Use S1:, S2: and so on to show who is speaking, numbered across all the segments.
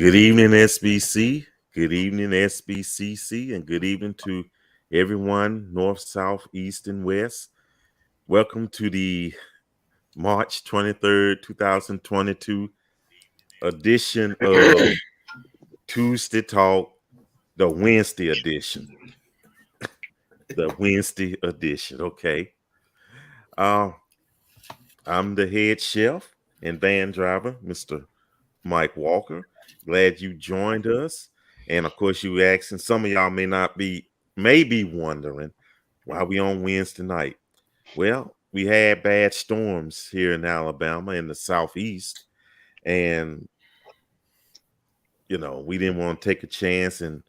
S1: Good evening, SBC. Good evening, SBCC, and good evening to everyone, North, South, East, and West. Welcome to the March 23rd, 2022 edition of Tuesday Talk, the Wednesday edition. The Wednesday edition, okay. I'm the head chef and van driver, Mr. Mike Walker. Glad you joined us. And of course, you asking, some of y'all may be wondering why we on Wednesday night. Well, we had bad storms here in Alabama in the southeast, and we didn't want to take a chance and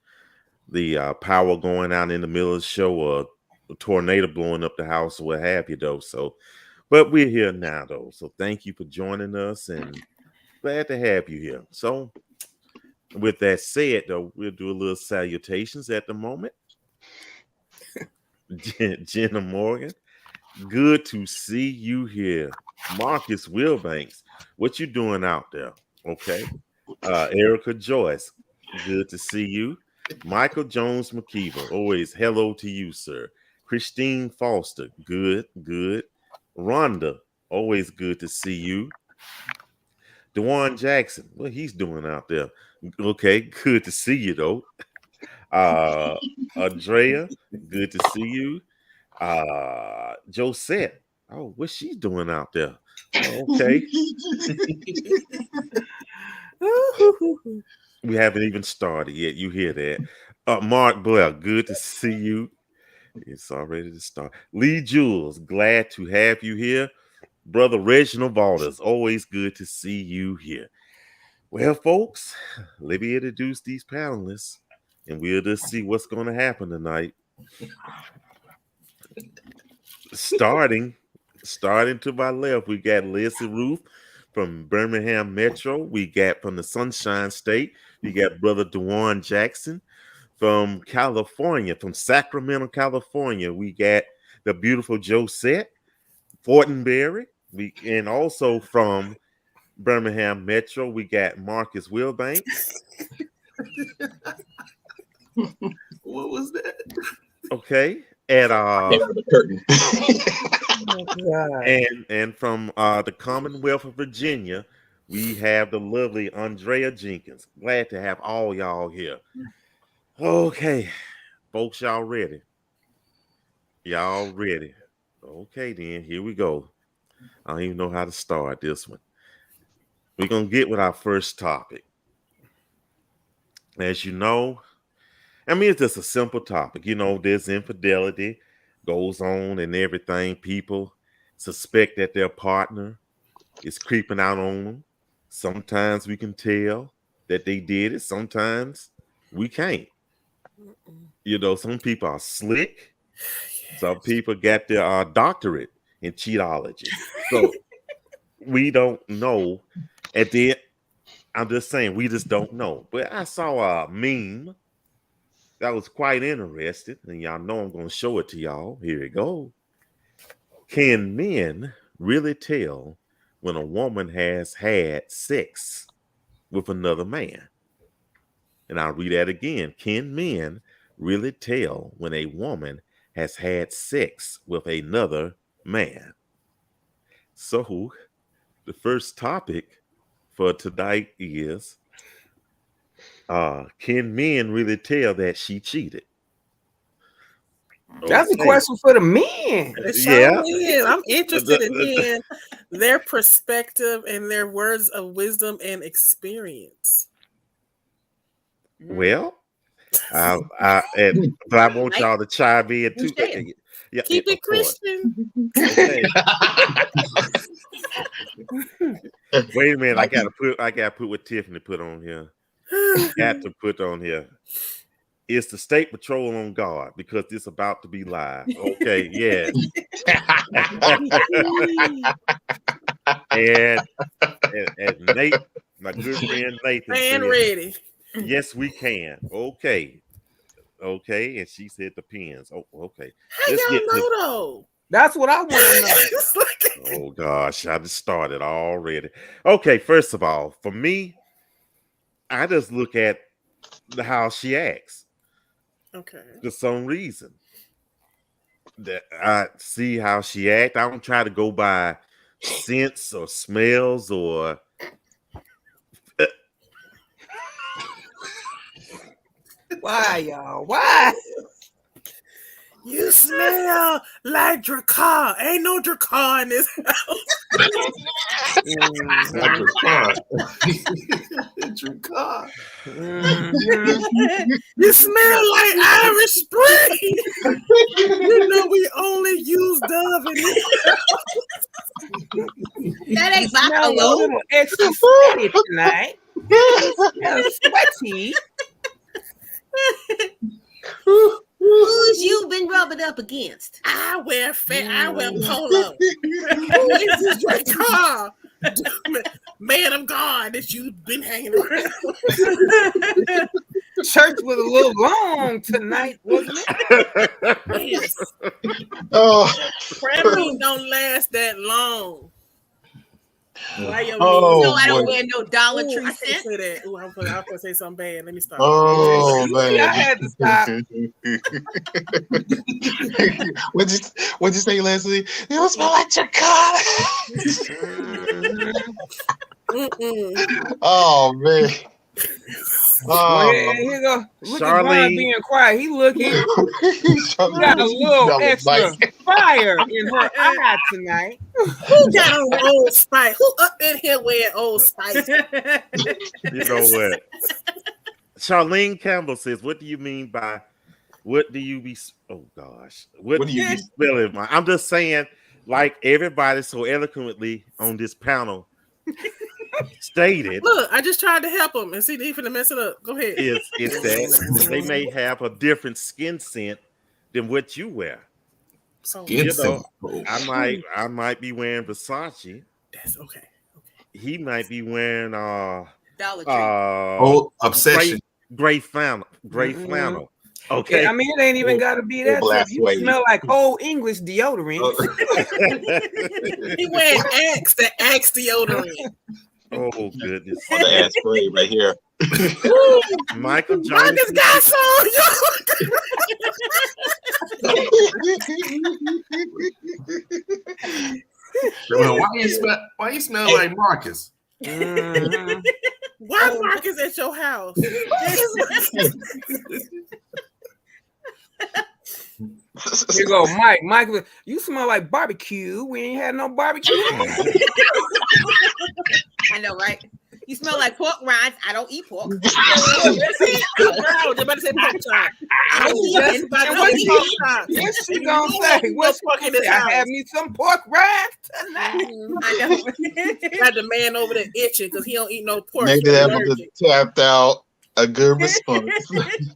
S1: the power going out in the middle of the show or a tornado blowing up the house or what have you, though. So, but we're here now, though. So thank you for joining us and glad to have you here. So with that said, though, we'll do a little salutations at the moment. Jenna Morgan, good to see you here. Marcus Wilbanks, what you doing out there? Okay. Erica Joyce, good to see you. Michael Jones McKeever, always hello to you, sir. Christine Foster, good. Rhonda, always good to see you. Dewan Jackson, what he's doing out there? Okay, good to see you, though. Andrea, good to see you. Josette, oh, what's she doing out there? Okay. We haven't even started yet. You hear that? Mark Blair, good to see you. It's already to start. Lee Jules, glad to have you here. Brother Reginald Balders, always good to see you here. Well, folks, let me introduce these panelists, and we'll just see what's going to happen tonight. Starting to my left, we got Leslie Roof from Birmingham Metro. We got from the Sunshine State, we got Brother Dewan Jackson from California, from Sacramento, California. We got the beautiful Josette Fortenberry. And also from Birmingham Metro, we got Marcus Wilbanks.
S2: What was that?
S1: Okay. And
S2: the curtain.
S1: and from the Commonwealth of Virginia, we have the lovely Andrea Jenkins. Glad to have all y'all here. Okay, folks, y'all ready? Y'all ready? Okay, then here we go. I don't even know how to start this one. We're gonna get with our first topic. As you know, I mean, it's just a simple topic. There's infidelity goes on and everything. People suspect that their partner is creeping out on them. Sometimes we can tell that they did it. Sometimes we can't. Some people are slick. Some people got their doctorate in cheatology. So we don't know. And then I'm just saying, we just don't know. But I saw a meme that was quite interesting, and y'all know I'm going to show it to y'all. Here it goes. Can men really tell when a woman has had sex with another man? And I'll read that again. Can men really tell when a woman has had sex with another man? So the first topic for tonight is, can men really tell that she cheated?
S3: That's a question for the men.
S1: Yeah.
S4: I'm interested in hearing their perspective and their words of wisdom and experience.
S1: Well, but I want y'all to chime in too.
S4: Yeah, keep it Christian.
S1: Okay. Wait a minute, I gotta put what Tiffany put on here. Got to put on here. It's the State Patrol on guard because it's about to be live. Okay, yeah. and Nate, my good friend Nathan,
S4: said, ready.
S1: Yes, we can. Okay, and she said depends. Oh, okay.
S4: How y'all know though?
S3: That's what I want to
S1: know. Oh gosh, I just started already. Okay, first of all, for me, I just look at how she acts
S4: Okay.
S1: for some reason. That I see how she act. I don't try to go by scents or smells or
S3: Why, y'all? Why?
S4: You smell like Dracar. Ain't no Dracar in this house.
S2: Like your car. Your car.
S4: You smell like Irish Spring. You know we only use Dove in this.
S5: That ain't
S3: Smell a
S5: Buffalo.
S3: little extra sweaty tonight. Smell sweaty.
S5: Who's you been rubbing up against?
S4: I wear polo. Who is this Dracar? Man of God that you've been hanging around.
S3: Church was a little long tonight, wasn't it?
S4: Yes.
S6: Oh,
S4: Prayer meeting don't last that long. Why your
S6: Oh,
S5: No, I don't
S6: boy.
S5: wear no Dollar
S4: Ooh,
S5: Tree
S4: I can't
S5: scent.
S4: say that. Ooh, I'm gonna say something bad. Let me stop.
S6: oh
S3: I
S6: man.
S3: had to stop.
S6: What'd you say, Leslie? You smell like your car.
S4: Mm-mm.
S6: Oh man.
S3: Well,
S6: Oh,
S3: here you go. Look at
S1: Charlene.
S3: Ron being quiet. He looking. She got a little extra fire in her eye tonight.
S4: Who got on Old Spice? Who up in here wearing Old Spice?
S1: You know what? Charlene Campbell says, "What do you mean by what do you be? Oh gosh, what do you be spelling? I'm just saying, like everybody so eloquently on this panel stated,
S4: Look, I just tried to help him and see if he finna mess it up. Go ahead.
S1: is that they may have a different skin scent than what you wear.
S4: So
S2: Skin
S1: You know,
S2: scent.
S1: I might be wearing Versace.
S4: that's okay.
S1: He might be wearing
S5: Dollar Tree.
S2: Oh, obsession.
S1: gray flannel.
S3: Mhm.
S1: Okay.
S3: Yeah, I mean, it ain't even got to be that.
S6: Black
S3: tough. You
S6: suede.
S3: smell like old English deodorant.
S4: He wearing Axe, the Axe deodorant.
S1: Oh goodness.
S6: On the ass spray right here.
S1: Michael Jones.
S4: Marcus got some.
S2: Why you smell like Marcus?
S3: Mhm.
S4: Why Marcus at your house?
S3: Here you go, Mike. Mike, you smell like barbecue. We ain't had no barbecue.
S5: I know, right? You smell like pork rinds. I don't eat pork.
S4: I was about to say pork chop. I was just about to say pork chop.
S3: What's she gonna say? What's
S4: pork in
S3: she
S4: this
S3: say? I
S4: house?
S3: have me some pork rinds tonight.
S5: I know.
S4: Got the man over there itching because he don't eat no pork.
S6: Maybe
S4: He's
S6: that was
S4: allergic.
S6: tapped out a good response.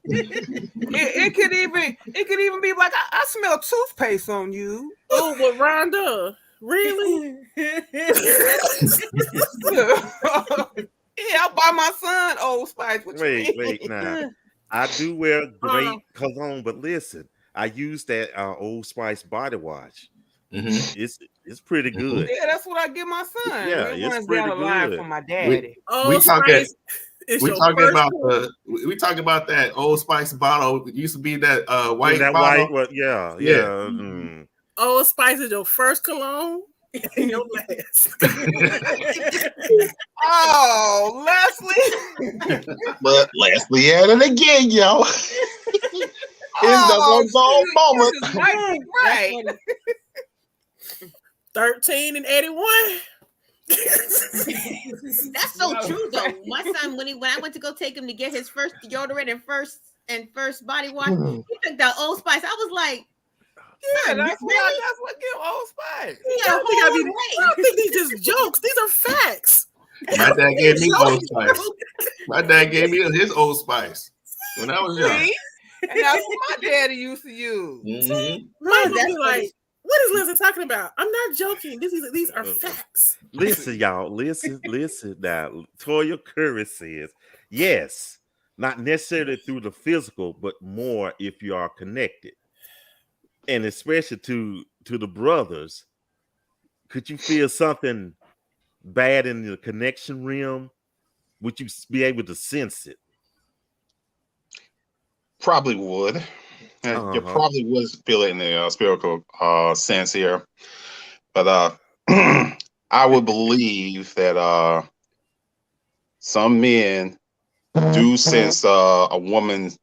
S3: It could even be like I smell toothpaste on you.
S4: Oh, but Rhonda, really?
S3: Yeah, I buy my son Old Spice. What you mean?
S1: Wait, now. I do wear great cologne, but listen, I use that Old Spice body wash.
S2: Mm-hmm.
S1: It's pretty good.
S3: Yeah, that's what I give my son.
S1: Yeah,
S3: It
S1: it's
S3: runs
S1: pretty
S3: down the line
S1: good.
S3: from my daddy.
S4: Oh,
S2: We talking-
S4: Spice is
S2: We
S4: your
S2: talking
S4: first
S2: about
S4: one.
S2: we talking about that Old Spice bottle. It used to be that white
S1: that
S2: bottle.
S1: white, well, yeah.
S2: Yeah.
S4: Old Spice is your first cologne and your last.
S3: Oh, Leslie.
S6: But Leslie at it again, yo. It's the one ball moment.
S3: this might be right.
S4: 13 and 81.
S5: That's so true, though. My son, when I went to go take him to get his first deodorant and first body wash, he took that Old Spice. I was like,
S3: Yeah,
S5: son,
S3: that's
S5: really?
S3: what give Old Spice.
S5: He
S4: I
S5: got a
S4: don't think I
S5: whole
S4: be-
S5: way.
S4: I don't think these just jokes. These are facts.
S2: My dad gave me Old Spice. My dad gave me his Old Spice when I was young.
S3: See? And that's what my daddy used to use.
S2: Mm-hmm.
S4: Mine would
S5: that's
S4: be like, what is Leslie talking about? I'm not joking. These are facts.
S1: Listen, y'all. Listen now. Toya Curry says, yes, not necessarily through the physical, but more if you are connected. And especially to the brothers, could you feel something bad in the connection realm Would you be able to sense it?
S6: Probably would. You probably would feel it in the spiritual sense here. But I would believe that some men do sense a woman's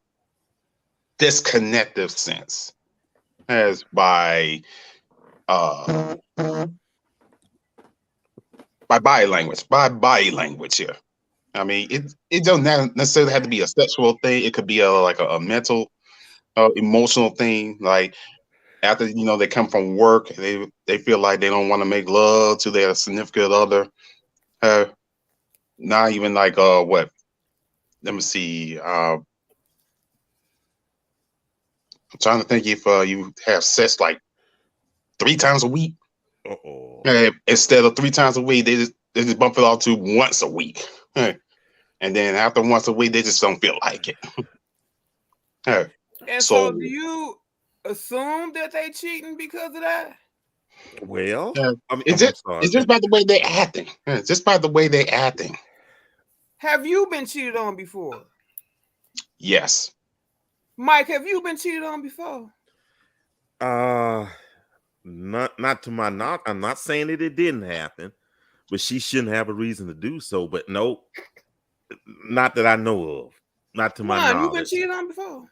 S6: disconnected sense as by body language here. I mean, it doesn't necessarily have to be a sexual thing. It could be like a mental, emotional thing. Like after they come from work, they feel like they don't want to make love to their significant other. Not even like what? Let me see. I'm trying to think if you have sex like 3 times a week. Instead of 3 times a week, they just bump it off to once a week. And then after once a week, they just don't feel like it.
S3: And so do you assume that they cheating because of that?
S1: Well,
S6: it's just by the way they're acting. It's just by the way they're acting.
S3: Have you been cheated on before?
S6: Yes.
S3: Mike, have you been cheated on before?
S1: Not to my knowledge. I'm not saying that it didn't happen, but she shouldn't have a reason to do so. But no, not that I know of. Not to my knowledge.
S3: You been cheated on before?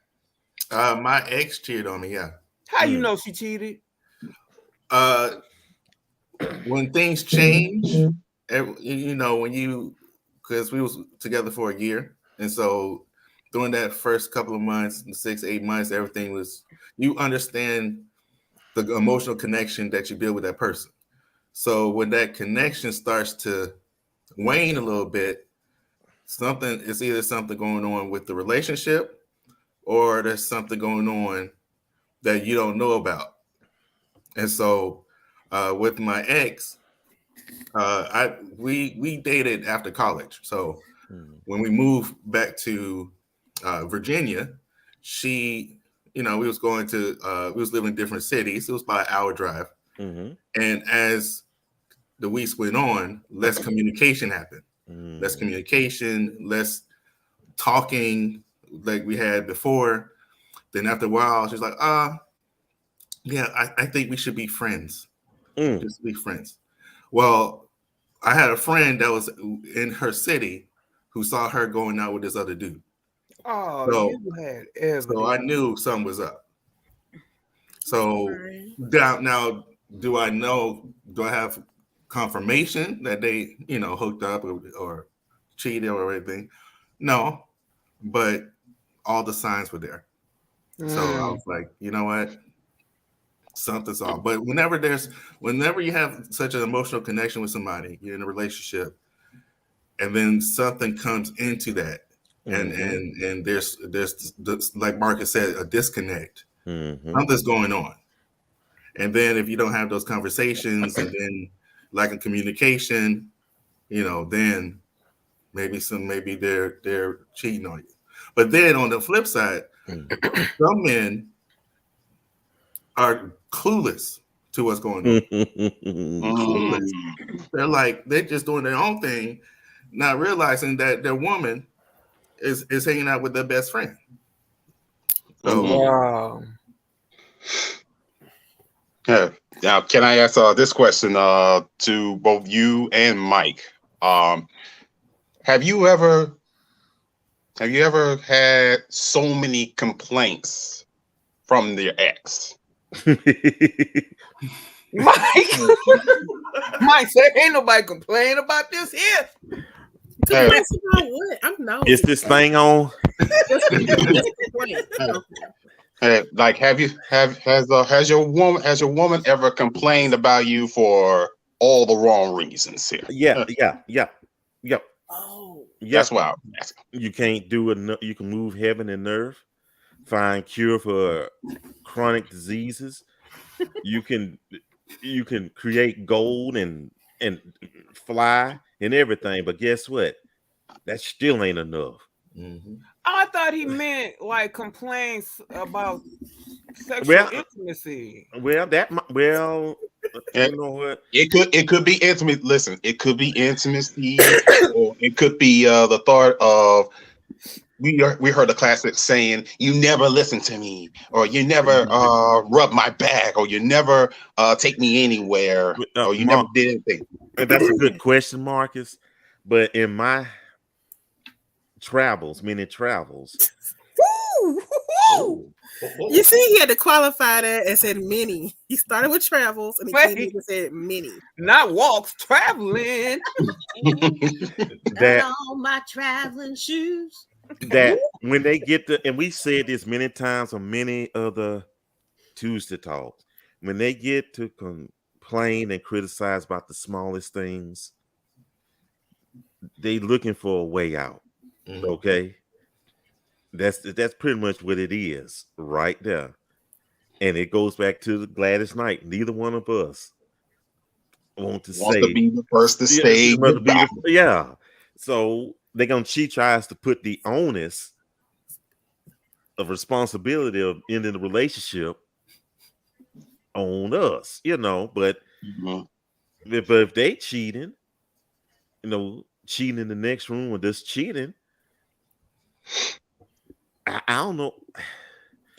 S2: My ex cheated on me. Yeah.
S3: How you know she cheated?
S2: When things change, because we was together for a year, and so during that first couple of months, 6-8 months, everything was, you understand the emotional connection that you build with that person. So when that connection starts to wane a little bit, it's either something going on with the relationship, or there's something going on that you don't know about. And so with my ex, we dated after college. So when we moved back to Virginia, we was living in different cities. It was about an hour drive. And as the weeks went on, less communication happened. Less communication, less talking like we had before. Then after a while, she's like, yeah, I think we should be friends. Just be friends. Well, I had a friend that was in her city who saw her going out with this other dude.
S3: You had evidence.
S2: So I knew something was up. So now, do I have confirmation that they, hooked up or cheated or anything? No, but all the signs were there. So I was like, you know what? Something's off. But whenever you have such an emotional connection with somebody, you're in a relationship, and then something comes into that, and there's like Marcus said, a disconnect. Something's going on. And then if you don't have those conversations, and then lack of communication, then maybe they're cheating on you. But then on the flip side, some men are clueless to what's going on. Clueless. They're just doing their own thing, not realizing that their woman is hanging out with their best friend. So,
S3: wow.
S6: Yeah. Now, can I ask this question to both you and Mike? Have you ever had so many complaints from your ex?
S3: Mike said, "Ain't nobody complaining about this here."
S4: Complaints about what? I'm no.
S1: Is this thing on?
S6: Like, has your woman ever complained about you for all the wrong reasons here?
S1: Yeah.
S4: Oh,
S6: that's why I'm asking.
S1: You can't do it. You can move heaven and earth, find cure for chronic diseases. You can create gold and fly and everything, but guess what? That still ain't enough.
S3: I thought he meant like complaints about sexual intimacy.
S1: Well, you know what?
S6: It could be intimate. Listen, it could be intimacy, or it could be the thought of we heard a classic saying, "You never listen to me," or "You never rub my back," or "You never take me anywhere," or "You never did anything."
S1: And that's a good question, Marcus. But in my many travels.
S4: You see, he had to qualify that and said many. He started with travels and he came in and said many.
S3: Not walks, traveling.
S5: That all my traveling shoes.
S1: That when they get to, and we said this many times on many other Tuesday talks, when they get to complain and criticize about the smallest things, they looking for a way out. Mm-hmm. Okay. That's pretty much what it is right there. And it goes back to the Gladys Knight. Neither one of us wants to
S6: be the first to say
S1: yeah. So they're gonna tries to put the onus of responsibility of ending the relationship on us, but if they cheating, cheating in the next room or just cheating, I don't know.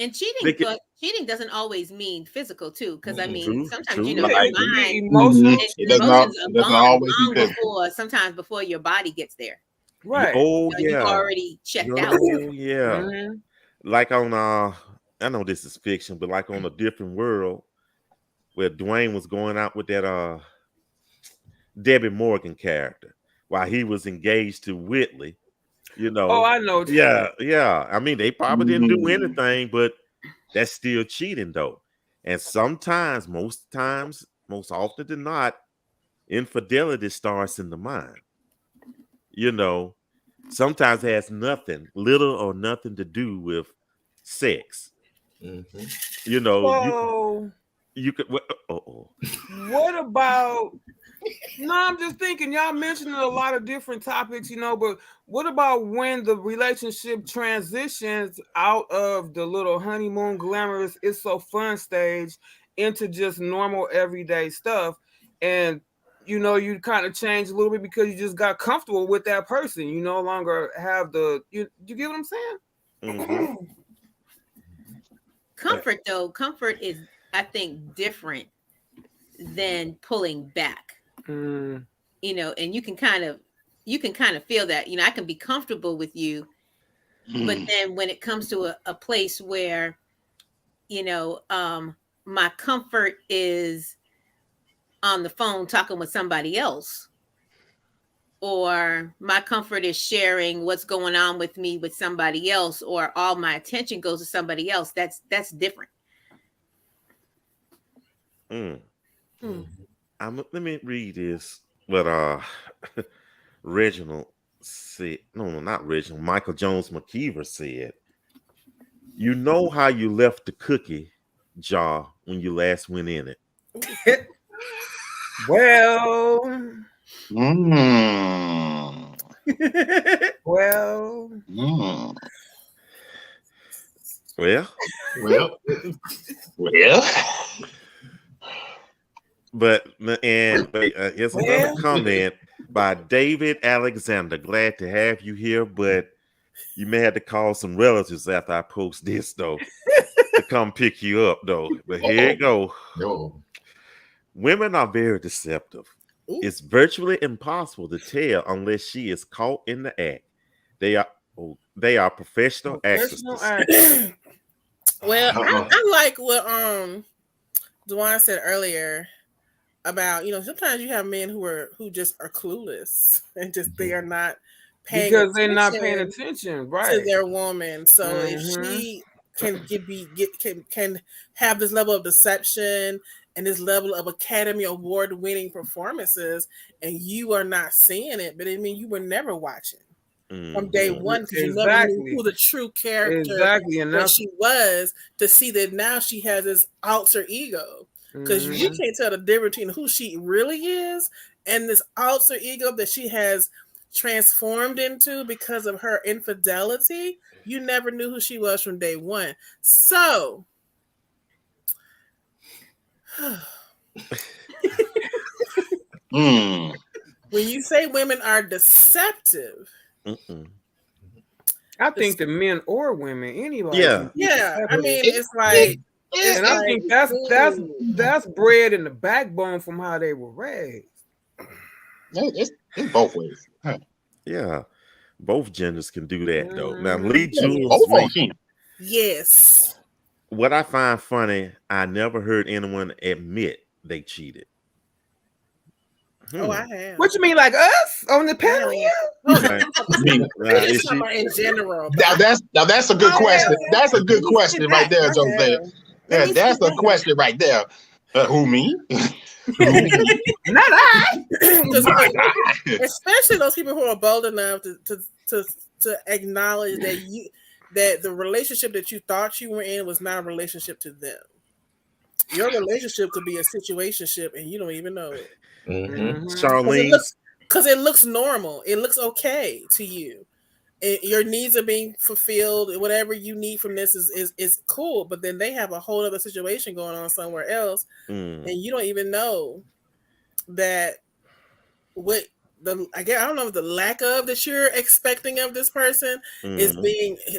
S5: And cheating doesn't always mean physical too, because I mean sometimes your mind,
S3: emotions
S5: sometimes before your body gets there.
S3: Right.
S1: Oh yeah.
S5: You've already checked out.
S1: Oh yeah. Like on I know this is fiction, but like on A Different World, where Dwayne was going out with that Debbie Morgan character while he was engaged to Whitley.
S3: Oh, I know.
S1: Yeah. I mean, they probably didn't do anything, but that's still cheating, though. And sometimes, most often than not, infidelity starts in the mind. Sometimes it has little or nothing to do with sex. Mm-hmm. You could.
S3: What about? No, I'm just thinking. Y'all mentioning a lot of different topics, but what about when the relationship transitions out of the little honeymoon glamorous "it's so fun" stage into just normal everyday stuff, and you kind of change a little bit because you just got comfortable with that person. You no longer have you get what I'm saying?
S1: Mm-hmm.
S5: Comfort is, I think, different than pulling back. And you can kind of feel that, I can be comfortable with you, but then when it comes to a place where, my comfort is on the phone talking with somebody else, or my comfort is sharing what's going on with me with somebody else, or all my attention goes to somebody else, that's different.
S1: Let me read this. What Reginald said. No, not Reginald. Michael Jones McKeever said. You know how you left the cookie jar when you last went in it.
S3: Well. Well.
S1: But here's another comment by David Alexander. Glad to have you here, but you may have to call some relatives after I post this, though, to come pick you up, though. But here you go. Women are very deceptive. It's virtually impossible to tell unless she is caught in the act. They are professional actresses.
S4: Well, I like what Dwan said earlier about, sometimes you have men who just are clueless and just they are not paying
S3: because they're not paying attention, right,
S4: to their woman. So if she can have this level of deception and this level of Academy Award winning performances, and you are not seeing it, but I mean you were never watching from day one because you never knew who the true character that she was, to see that now she has this alter ego. Because you can't tell the difference between who she really is and this alter ego that she has transformed into because of her infidelity. You never knew who she was from day one. So
S6: Mm.
S4: When you say women are deceptive,
S3: I think the men or women, anybody.
S1: Yeah.
S4: Yeah, I mean, it's like,
S3: and I think that's bred in the backbone from how they were raised.
S6: It's both ways. Huh.
S1: Yeah, both genders can do that though. Now, Lee
S6: Yeah,
S1: Jules,
S6: both of them can.
S4: Yes.
S1: what I find funny, I never heard anyone admit they cheated.
S4: Oh, I have.
S3: What you mean, like us on the panel?
S4: Oh, in general.
S6: That's a good question. That's a good question right there, Jose. Yeah, that's a question right there. Who, me?
S3: Not I.
S4: Especially those people who are bold enough to acknowledge that the relationship that you thought you were in was not a relationship to them. Your relationship could be a situationship and you don't even know it.
S1: Charlene,
S4: because it looks normal, it looks okay to you. Your needs are being fulfilled. Whatever you need from this is cool. But then they have a whole other situation going on somewhere else, and you don't even know that what I don't know if the lack of that you're expecting of this person is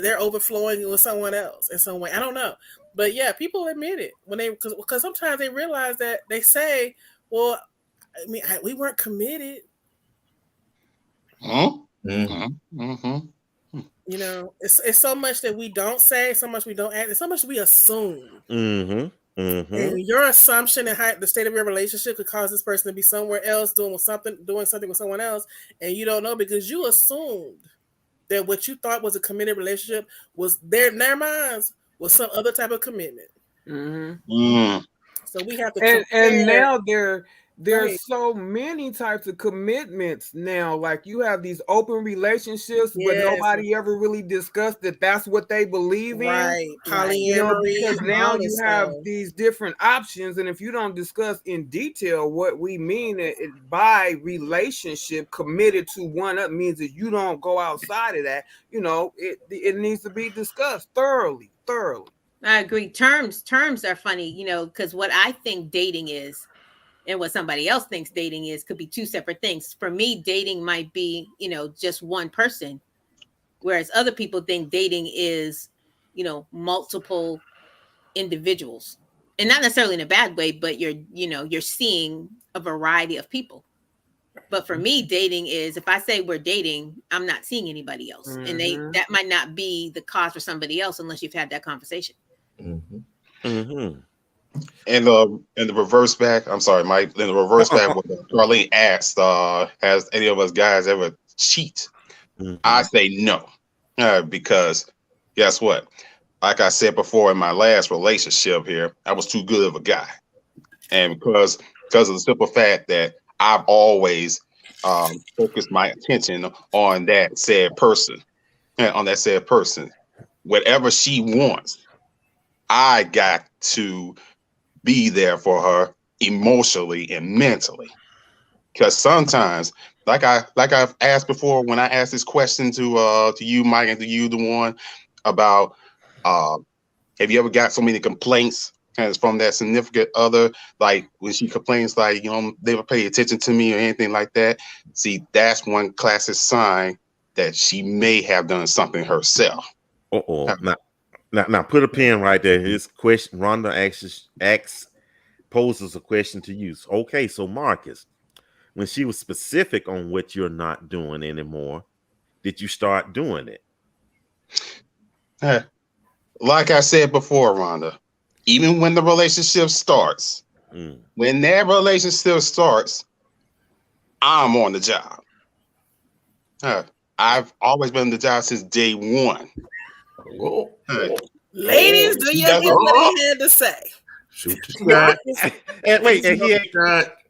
S4: they're overflowing with someone else in some way. I don't know, but yeah, people admit it when because sometimes they realize that they say, "Well, I mean, we weren't committed." You know, it's so much that we don't say, so much we don't act, it's so much we assume. And your assumption and the state of your relationship could cause this person to be somewhere else doing something with someone else, and you don't know because you assumed that what you thought was a committed relationship was in their minds was some other type of commitment. So we have to
S3: and now there's so many types of commitments now. Like you have these open relationships, but nobody ever really discussed that that's what they believe in.
S4: Right. Polyamory.
S3: Because now you have these different options, and if you don't discuss in detail what we mean by relationship, committed to one up means that you don't go outside of that. You know, it needs to be discussed thoroughly.
S5: I agree. Terms are funny, you know, because what I think dating is and what somebody else thinks dating is could be two separate things. For me, dating might be, you know, just one person, whereas other people think dating is, you know, multiple individuals, and not necessarily in a bad way, but you're seeing a variety of people. But for me, dating is, if I say we're dating, I'm not seeing anybody else, and that might not be the cause for somebody else unless you've had that conversation.
S6: And in the reverse back, I'm sorry, Mike. In the reverse back, what Charlene asked, has any of us guys ever cheat? I say no, because guess what? Like I said before, in my last relationship here, I was too good of a guy, and because of the simple fact that I've always focused my attention on that said person, whatever she wants, I got to be there for her emotionally and mentally. Because sometimes, like I've asked before, when I asked this question to you, Mike, and to you, the one about have you ever got so many complaints from that significant other, like when she complains like, you know, they never pay attention to me or anything like that? See, that's one classic sign that she may have done something herself.
S1: Now put a pin right there. His question, Rhonda poses a question to you. Okay, so Marcus, when she was specific on what you're not doing anymore, did you start doing it?
S6: Like I said before, Rhonda, even when the relationship starts, when that relationship starts, I'm on the job. I've always been on the job since day one.
S4: Ladies, do you hear what he had to say?
S2: Shoot the shot.
S1: And wait, and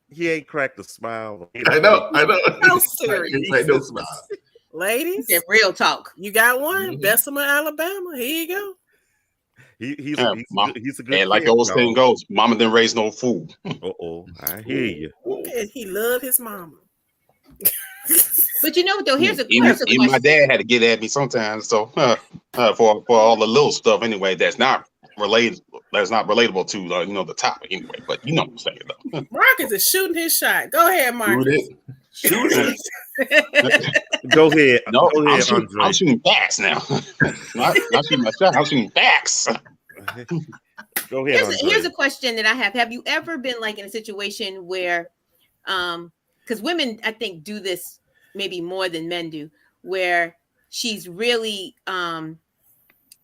S1: he ain't cracked a smile.
S2: I know.
S4: So serious.
S2: No smile.
S4: Ladies,
S5: it's real talk.
S4: You got one? Bessemer, Alabama. Here you go.
S1: He's a good
S6: and like the old saying goes, mama didn't raise no fool.
S1: I hear you.
S4: And he loved his mama.
S5: But you know what though, here's a
S6: even
S5: question.
S6: My dad had to get at me sometimes, so for all the little stuff anyway, that's not relatable to the topic anyway. But you know what I'm saying though.
S4: Marcus is shooting his shot. Go ahead, Marcus.
S2: Shoot it.
S1: Go ahead.
S6: No,
S1: Go ahead,
S6: I'm shooting backs now. not shooting my shot. I'm shooting backs.
S1: Go ahead.
S5: Here's a question that I have. Have you ever been like in a situation where, because women, I think, do this maybe more than men do, where she's really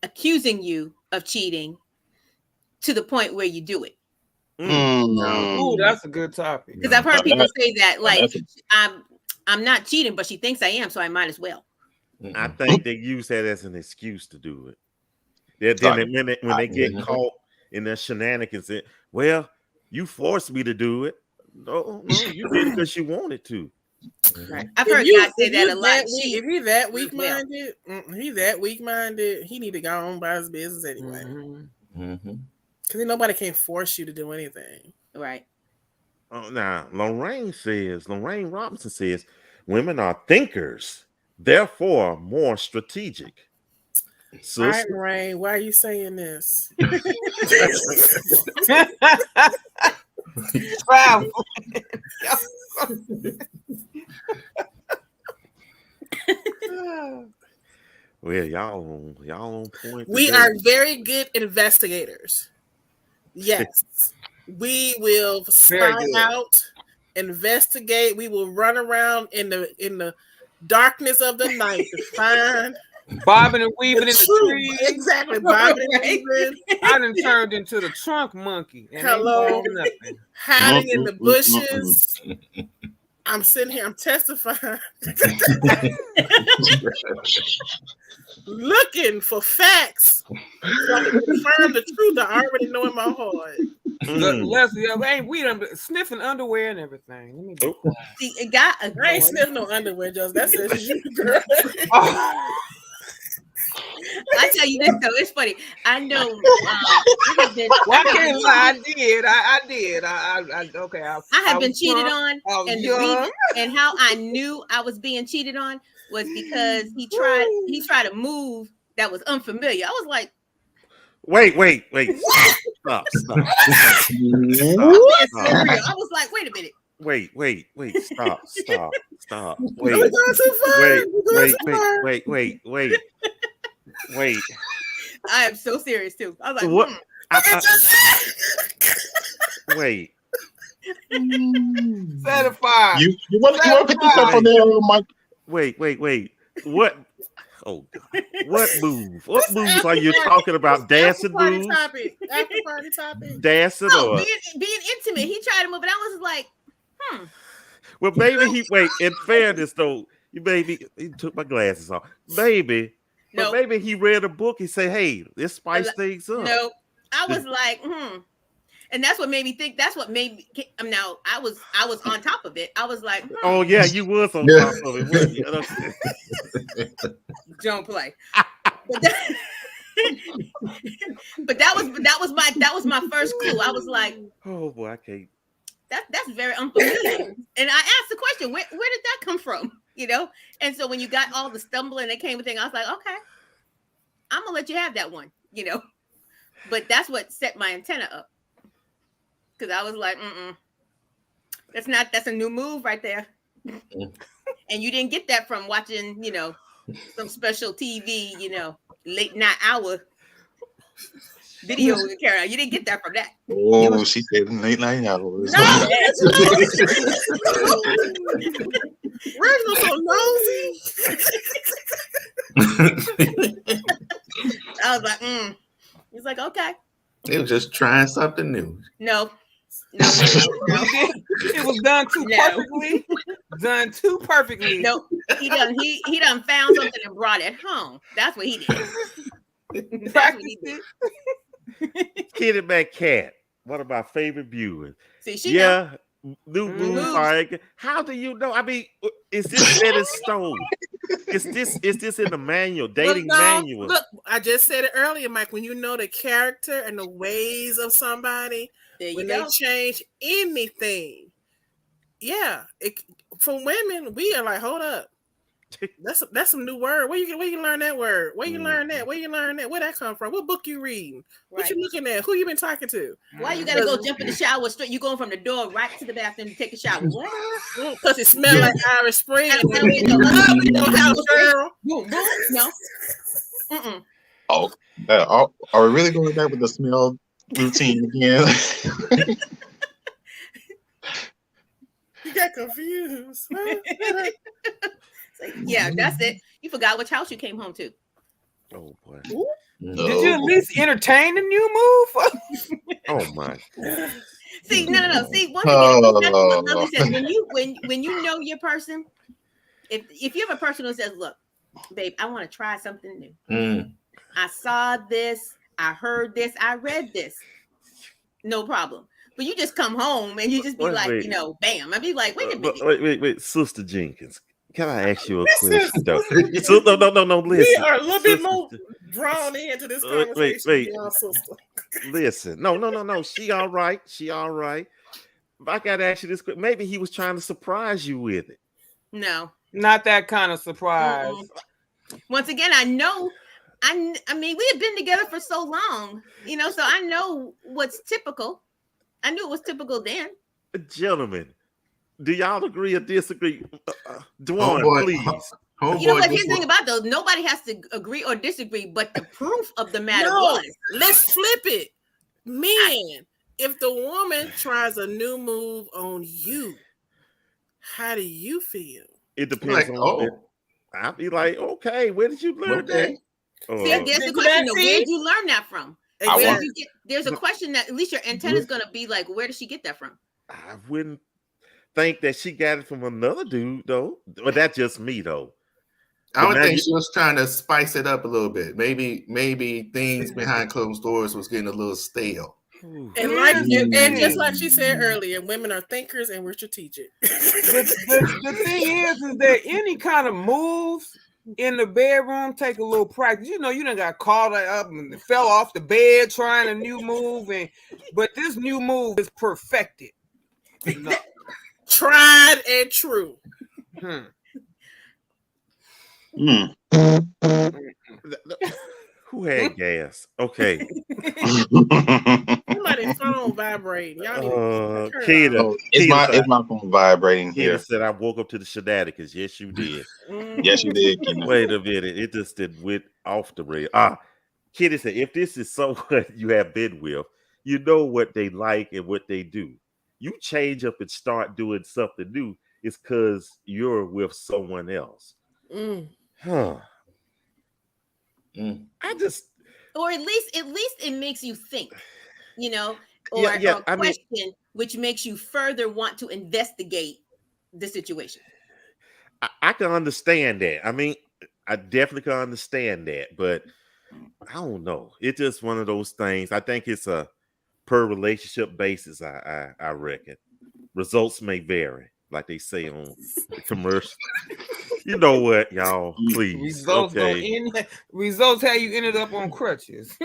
S5: accusing you of cheating to the point where you do it?
S3: Oh, that's a good topic.
S5: Because I've heard people say that, like, I'm not cheating, but she thinks I am, so I might as well.
S1: I think they use that as an excuse to do it. Then when they get caught in their shenanigans, well, you forced me to do it. No, you did it because you wanted to.
S5: Right. I've heard guys say that a lot.
S4: If he's that weak-minded, he need to go on by his business anyway. Because nobody can force you to do anything.
S5: Right.
S1: Oh, now Lorraine Robinson says women are thinkers, therefore more strategic.
S4: All right, Lorraine, why are you saying this?
S3: Travel.
S1: Well, y'all on point.
S4: We are very good investigators. Yes, we will spy out, investigate. We will run around in the darkness of the night to find
S3: bobbing and weaving in the trees.
S4: Exactly, bobbing and weaving.
S3: I done turned into the trunk monkey.
S4: Hello, hiding in the bushes. I'm sitting here. I'm testifying, looking for facts so I can confirm the truth I already know in my heart.
S3: Leslie, we done sniffing underwear and everything. Let me
S5: see, it got a
S4: I ain't sniffing no underwear, Joe. That's it, girl.
S5: I tell you this though, it's funny. I know.
S3: I can't lie. I did. Okay.
S5: I have been cheated on, and how I knew I was being cheated on was because he tried a move that was unfamiliar. I was like,
S1: wait. Stop.
S5: I was like, wait a minute.
S1: Wait. Stop. Wait.
S5: I am so serious too. I was like,
S1: what? Wait.
S3: Certified.
S6: You want to pick this up on there, Mike?
S1: Wait. What? Oh God. What move? What moves are you talking about? Dancing moves?
S4: After party topic.
S1: Dancing or
S5: being intimate. He tried to move, and I was like,
S1: Well, maybe in fairness though, he took my glasses off. Maybe. But maybe he read a book. He said, "Hey, let's spice things up."
S5: No, I was like, and that's what made me think. That's what made me. Now I was on top of it. I was like,
S1: "Oh yeah, you was on top of it." Wasn't you?
S5: Don't play. But that was my first clue. I was like,
S1: "Oh boy, I can't."
S5: That's very unfamiliar. And I asked the question, where did that come from? And so when you got all the stumbling that came with it, I was like, okay, I'm gonna let you have that one, But that's what set my antenna up. Because I was like, that's a new move right there. And you didn't get that from watching, some special TV, late night hour video carry on. You didn't get that from that.
S6: Oh, she said late night hours.
S5: No,
S4: Reginald so nosy.
S5: I was like, He's like, okay.
S2: They were just trying something new.
S5: No.
S3: It was done too perfectly. Done too perfectly.
S5: No, he done found something and brought it home. That's what he did. That's what he did.
S1: Kitty Back Cat, one of my favorite viewers.
S5: See, she know.
S1: New moves. How do you know? I mean, is this set in stone? Is this in the manual, dating manual?
S4: Look, I just said it earlier, Mike. When you know the character and the ways of somebody, when they change anything, for women, we are like, hold up. That's some new word. Where you learn that word? Where you learn that? Where you learn that? Where that come from? What book you reading? What you looking at? Who you been talking to?
S5: Why you gotta go jump in the shower straight? You going from the door right to the bathroom to take a shower? What?
S4: Because it smells like Irish Spring.
S5: No. Mm-mm.
S6: Oh, are we really going back with the smell routine again?
S4: You got confused.
S5: Yeah, that's it. You forgot which house you came home to.
S1: Oh boy.
S3: No. Did you at least entertain the new move?
S1: Oh my.
S5: See, no. See, once again, that's what Lovely says. When you know your person, if you have a person who says, "Look, babe, I want to try something new. I saw this, I heard this, I read this. No problem." But you just come home and you just be wait. Bam. I'd be like, wait a minute.
S1: Wait, Sister Jenkins. Can I ask you a question? No, listen.
S4: We are a little bit more drawn into this conversation.
S1: Wait. Listen. No. She all right. If I gotta ask you this quick, maybe he was trying to surprise you with it.
S5: No.
S3: Not that kind of surprise.
S5: Once again, I know. I mean, we have been together for so long, so I know what's typical. I knew it was typical then.
S1: Gentlemen, do y'all agree or disagree? Dwan, please.
S5: You know what? Here's the thing about those. Nobody has to agree or disagree, but the proof of the matter was.
S4: Let's flip it. Man, if the woman tries a new move on you, how do you feel?
S1: It depends on it. I'd be like, okay, where did you learn that?
S5: See, there's the question of where did you learn that from? There's a question that at least your antenna is going to be like, where did she get that from?
S1: I wouldn't think that she got it from another dude, though. But that's just me, though.
S2: I would think she was trying to spice it up a little bit. Maybe things behind closed doors was getting a little stale.
S4: And just like she said earlier, women are thinkers and we're strategic.
S3: The thing is that any kind of moves in the bedroom take a little practice. You done got caught up and fell off the bed trying a new move, but this new move is perfected. No.
S4: Tried and true.
S1: Who had gas? Okay.
S4: Somebody's phone vibrating. Y'all need
S1: Keita.
S6: It's my phone vibrating here.
S1: Keita said I woke up to the shenanigans. Yes, you did.
S6: Yes, you did.
S1: Wait a minute. It just went off the rail. Kitty said, if this is someone you have been with, you know what they like and what they do. You change up and start doing something new, it's because you're with someone else.
S5: Or at least it makes you think, or a question which makes you further want to investigate the situation.
S1: I can understand that. I mean, I definitely can understand that, but I don't know. It's just one of those things. I think it's a per relationship basis. I reckon results may vary, like they say on the commercial. You know what, y'all? Please.
S3: Results how you ended up on crutches.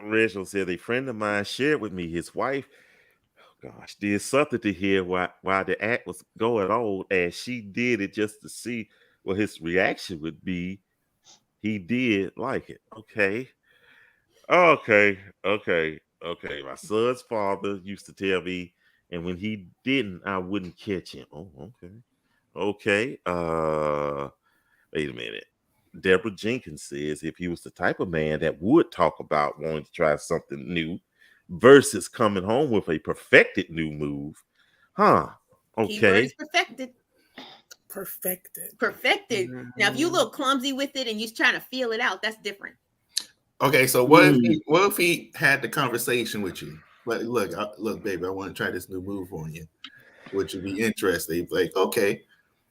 S1: Reginald said a friend of mine shared with me his wife. Oh gosh, did something to hear why the act was going on, and she did it just to see what his reaction would be. He did like it. Okay. My son's father used to tell me, and when he didn't, I wouldn't catch him. Oh, okay. Wait a minute. Deborah Jenkins says if he was the type of man that would talk about wanting to try something new versus coming home with a perfected new move. Okay.
S5: Keyword is perfected.
S4: Perfected.
S5: Now, if you look clumsy with it and you're trying to feel it out, that's different.
S2: Okay, so what if he had the conversation with you? Like, look, baby, I want to try this new move on you. Would you be interested? He'd be like, okay.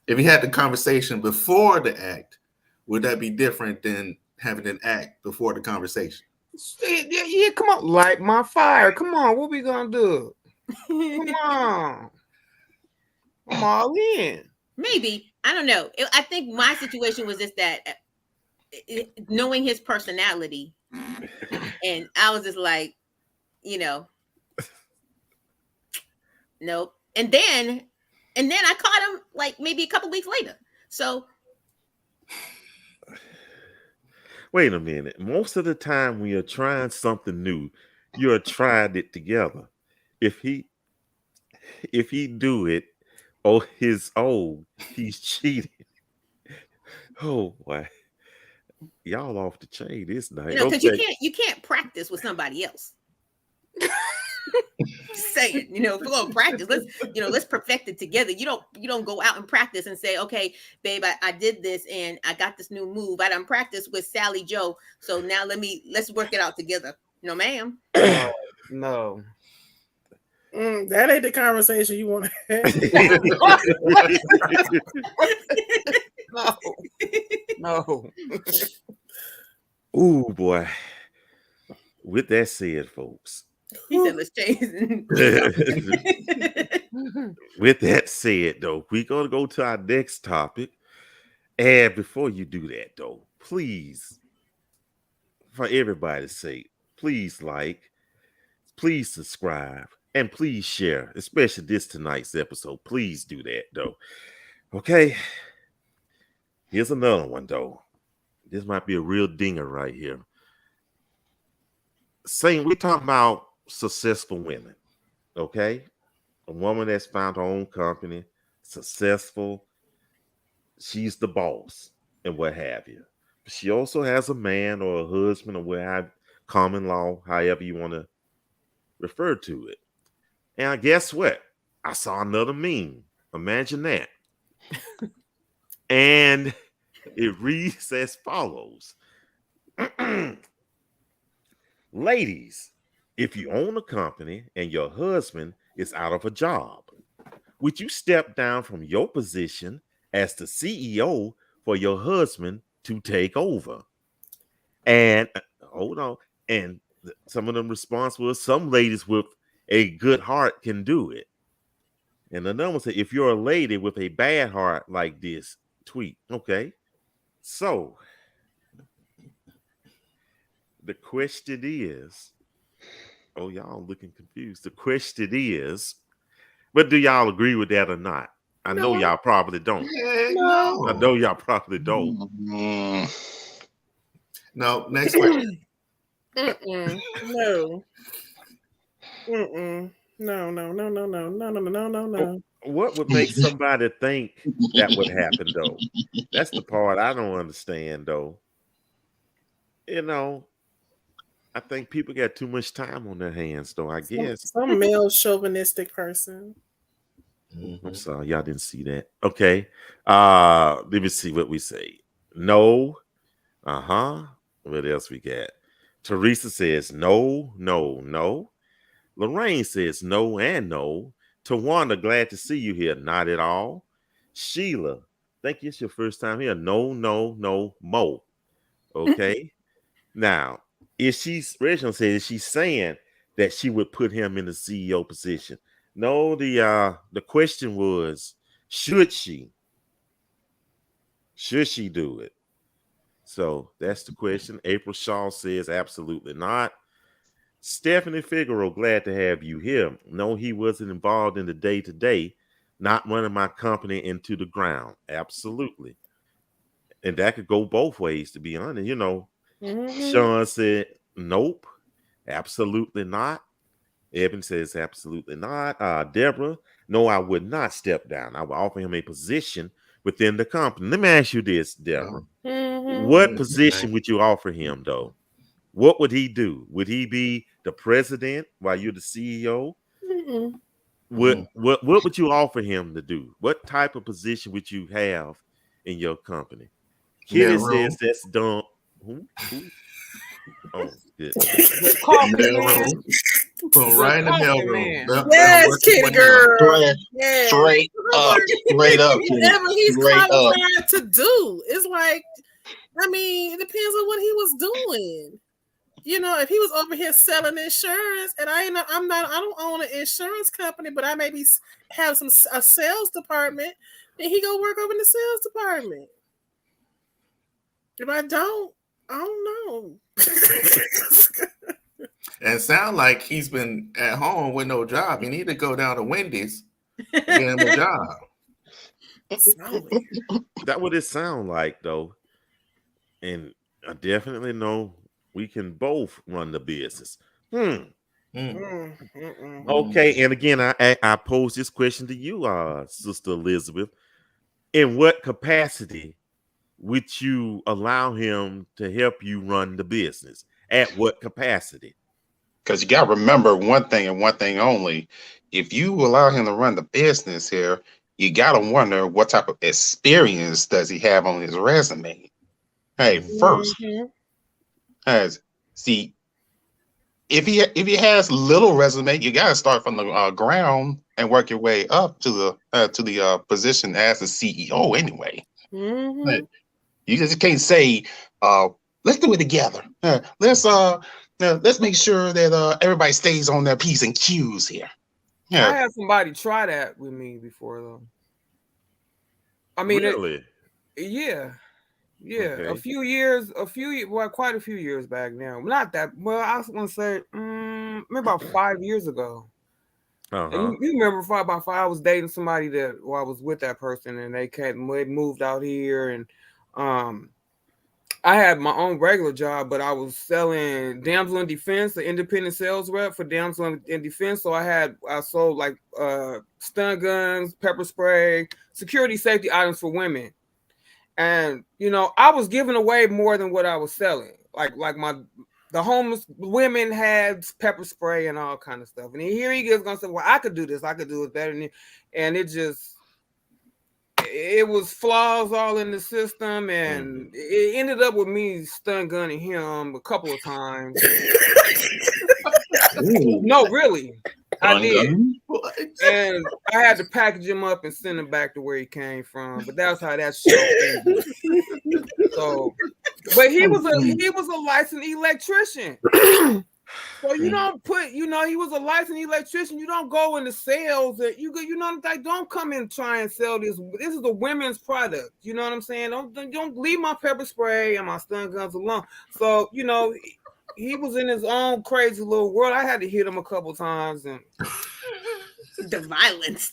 S2: If he had the conversation before the act, would that be different than having an act before the conversation?
S3: Yeah, come on, light my fire. Come on, what we gonna do? Come on, I'm all in.
S5: Maybe, I don't know. I think my situation was just that knowing his personality, and I was just like, nope. And then I caught him like maybe a couple weeks later. So
S1: wait a minute. Most of the time when you're trying something new, you're trying it together. If he do it on his own, he's cheating. Oh boy. Y'all off the chain this night.
S5: because you can't practice with somebody else. Just saying, if we're gonna practice, let's perfect it together. You don't go out and practice and say, okay, babe, I did this and I got this new move. I done practiced with Sally Joe, so now let's work it out together. No, ma'am.
S3: No.
S4: That ain't the conversation you want to have.
S3: No.
S1: Ooh boy. With that said, folks.
S5: He said, let's change.
S1: With that said, though, we're gonna go to our next topic. And before you do that, though, please, for everybody's sake, please like, please subscribe, and please share, especially tonight's episode. Please do that, though. Okay. Here's another one, though. This might be a real dinger right here. Saying we're talking about successful women, okay? A woman that's found her own company, successful. She's the boss and what have you. But she also has a man or a husband or what have common law, however you want to refer to it. And guess what? I saw another meme. Imagine that. And it reads as follows. Ladies, if you own a company and your husband is out of a job, would you step down from your position as the CEO for your husband to take over? And hold on. And some of them response was some ladies with a good heart can do it. And another one said, if you're a lady with a bad heart like this, tweet. Okay. So the question is, oh, y'all looking confused. The question is, but do y'all agree with that or not? I know y'all probably don't.
S2: No.
S1: I know y'all probably don't.
S2: No, next question.
S4: No. No.
S1: What would make somebody think that would happen, though? That's the part I don't understand, though. I think people got too much time on their hands, though, I guess.
S4: Some male chauvinistic person.
S1: I'm sorry, y'all didn't see that. Okay. Let me see what we say. No. What else we got? Teresa says no. Lorraine says no and no. Tawanda, glad to see you here. Not at all. Sheila, think it's your first time here. No, Mo. Okay. Now, Reginald says she's saying that she would put him in the CEO position. No, the question was, should she? Should she do it? So that's the question. April Shaw says absolutely not. Stephanie Figueroa, glad to have you here. No, he wasn't involved in the day-to-day, not running my company into the ground. Absolutely. And that could go both ways, to be honest. Sean said, nope, absolutely not. Evan says, absolutely not. Deborah, no, I would not step down. I would offer him a position within the company. Let me ask you this, Deborah. What position would you offer him, though? What would he do? Would he be the president while you're the CEO? What would you offer him to do? What type of position would you have in your company? Kitty says that's dumb. Who? Oh, good.
S2: Put right in the mailroom.
S4: Yes, kitty girl.
S6: Straight up.
S4: Whatever he's qualified to do. It's like, it depends on what he was doing. If he was over here selling insurance, and I don't own an insurance company, but I maybe have a sales department, then he go work over in the sales department. If I don't know.
S2: And sound like he's been at home with no job. You need to go down to Wendy's Get him a job.
S1: That what it sound like though, and I definitely know we can both run the business. Okay, and again, I pose this question to you, Sister Elizabeth. In what capacity would you allow him to help you run the business? At what capacity?
S6: Because you got to remember one thing and one thing only. If you allow him to run the business here, you got to wonder what type of experience does he have on his resume. Hey, first, see, if he has little resume, you got to start from the ground and work your way up to the position as the CEO. Anyway, you just can't say, "Let's do it together." Let's make sure that everybody stays on their P's and Q's here.
S3: I had somebody try that with me before, though. I mean,
S1: really?
S3: Yeah. Okay. Quite a few years back now. Not that. Well, I was gonna say, maybe about 5 years ago. And you remember about 5? I was dating somebody I was with that person, and they moved out here, and I had my own regular job, but I was selling Damsel in Defense, the independent sales rep for Damsel in Defense. So I sold like stun guns, pepper spray, security safety items for women. And I was giving away more than what I was selling. Like the homeless women had pepper spray and all kind of stuff. And here he is gonna say, "Well, I could do this. I could do it better." And it was flaws all in the system, and it ended up with me stun gunning him a couple of times. No, really. I did. And I had to package him up and send him back to where he came from. But that's how that show ended. So, but he was a licensed electrician. So you don't put, he was a licensed electrician. You don't go into sales. Like, don't come and try and sell this. This is a women's product. You know what I'm saying? Don't leave my pepper spray and my stun guns alone. So he was in his own crazy little world. I had to hit him a couple times, and
S5: the violence.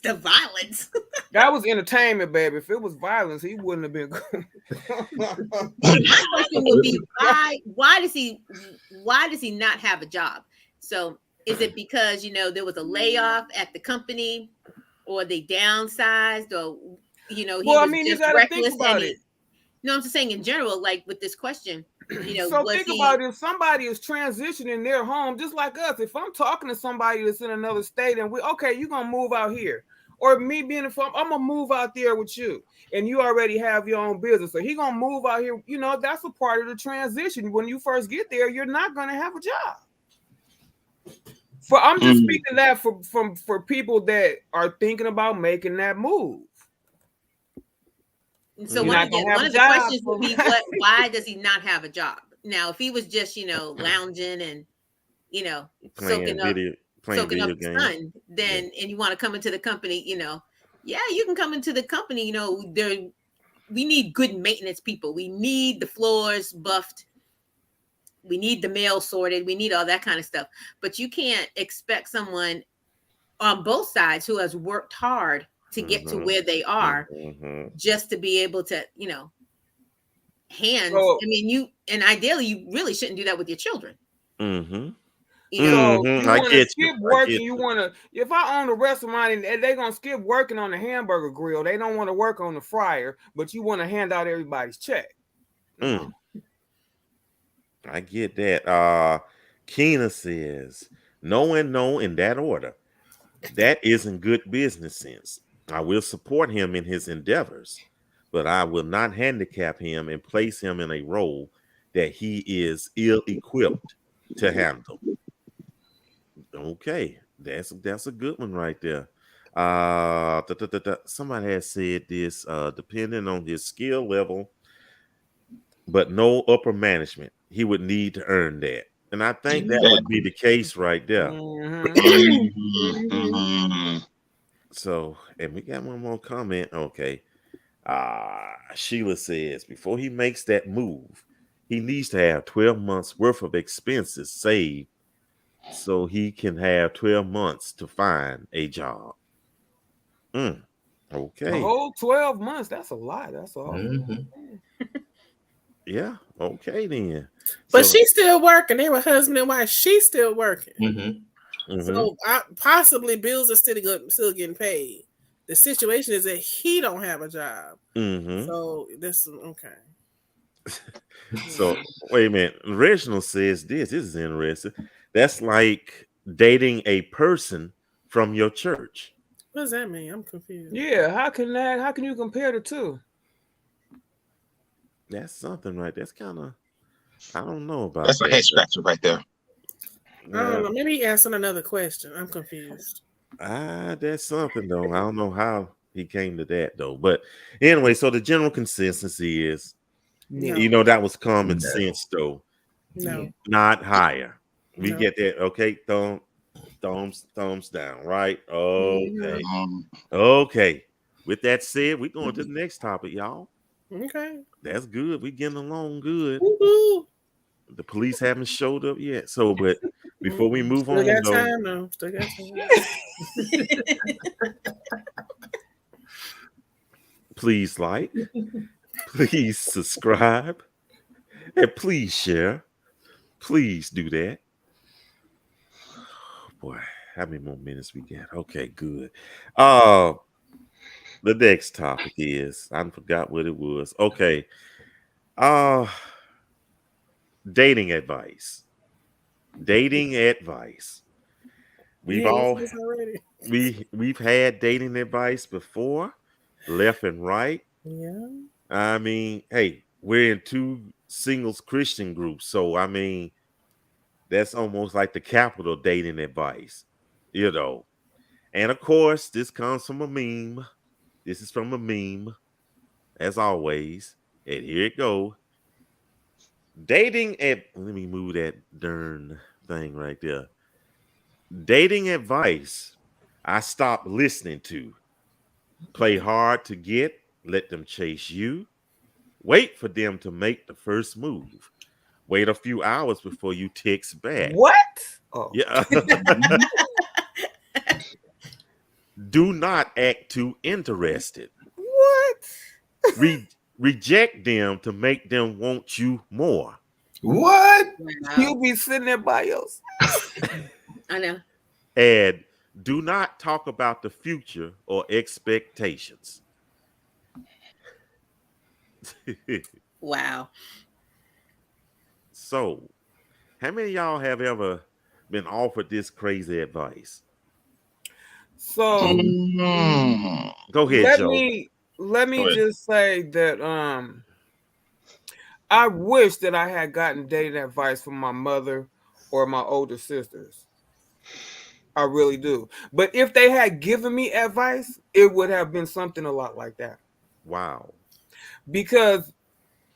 S3: That was entertainment, baby. If it was violence, he wouldn't have been good.
S5: My question would be, why does he not have a job? So is it because there was a layoff at the company, or they downsized, or he was
S3: you gotta
S5: reckless?
S3: think about it.
S5: No, I'm just saying in general, like with this question.
S3: So think about it. If somebody is transitioning their home, just like us, if I'm talking to somebody that's in another state and you're gonna move out here, or me being I'm gonna move out there with you, and you already have your own business, so he gonna move out here. That's a part of the transition. When you first get there, you're not gonna have a job. I'm just speaking that for people that are thinking about making that move.
S5: So one of the questions would be, why does he not have a job? Now, if he was just, lounging and, soaking up the sun, then, and you want to come into the company, yeah, you can come into the company. We need good maintenance people. We need the floors buffed. We need the mail sorted. We need all that kind of stuff. But you can't expect someone on both sides who has worked hard to get to where they are, just to be able to, ideally, you really shouldn't do that with your children.
S3: You want to skip work, and you want to. If I own a restaurant and they're gonna skip working on the hamburger grill, they don't want to work on the fryer, but you want to hand out everybody's check.
S1: I get that. Keena says, no and no in that order. That isn't good business sense. I will support him in his endeavors, but I will not handicap him and place him in a role that he is ill-equipped to handle. Okay, that's a good one right there. Somebody has said this, depending on his skill level, but no upper management, he would need to earn that. And I think that would be the case right there. So, and we got one more comment. Okay. Sheila says, before he makes that move, he needs to have 12 months worth of expenses saved so he can have 12 months to find a job. Okay.
S3: The whole 12 months, that's a lot. That's all.
S1: Yeah. Okay then.
S4: But she's still working. They were husband and wife. She's still working. So possibly bills are still getting paid. The situation is that he don't have a job. So this okay.
S1: So wait a minute. Reginald says this. This is interesting. That's like dating a person from your church.
S4: What does that mean? I'm confused.
S3: Yeah, how can you compare the two?
S1: That's something, right? That's kind of, I don't know about
S6: That's
S1: that.
S6: a head scratcher right there.
S4: I don't know. Maybe he answered another question. I'm confused.
S1: That's something though. I don't know how he came to that though. But anyway, so the general consensus is, you know, that was common sense though.
S4: No.
S1: Not higher. We get that. Okay, thumbs down, right? Okay. Okay. With that said, we're going to the next topic, y'all.
S4: Okay.
S1: That's good. We getting along good.
S4: Woo-hoo.
S1: The police haven't showed up yet. So, but before we move
S4: Still
S1: on,
S4: got
S1: though,
S4: time, though. Still got time.
S1: please like, please subscribe, and please share. Please do that. Oh, boy, how many more minutes we got? Okay, good. The next topic is, I forgot what it was. Okay. Dating advice. Dating advice. We've had dating advice before, left and right.
S4: Yeah.
S1: I mean, hey, we're in two singles Christian groups, so I mean, that's almost like the capital dating advice, you know. And of course, this comes from a meme. This is from a meme, as always. And here it goes. Let me move that darn thing right there. Dating advice I stopped listening to. Play hard to get, let them chase you. Wait for them to make the first move. Wait a few hours before you text back.
S3: What? Oh.
S1: Yeah. Do not act too interested.
S3: What?
S1: Reject them to make them want you more.
S2: What?
S3: Wow. You'll be sitting there by yourself.
S5: I know.
S1: And do not talk about the future or expectations.
S5: Wow.
S1: So, how many of y'all have ever been offered this crazy advice?
S3: So,
S1: go ahead, Joe.
S3: Let me just say that I wish that I had gotten dating advice from my mother or my older sisters. I really do. But if they had given me advice, it would have been something a lot like that.
S1: Wow.
S3: Because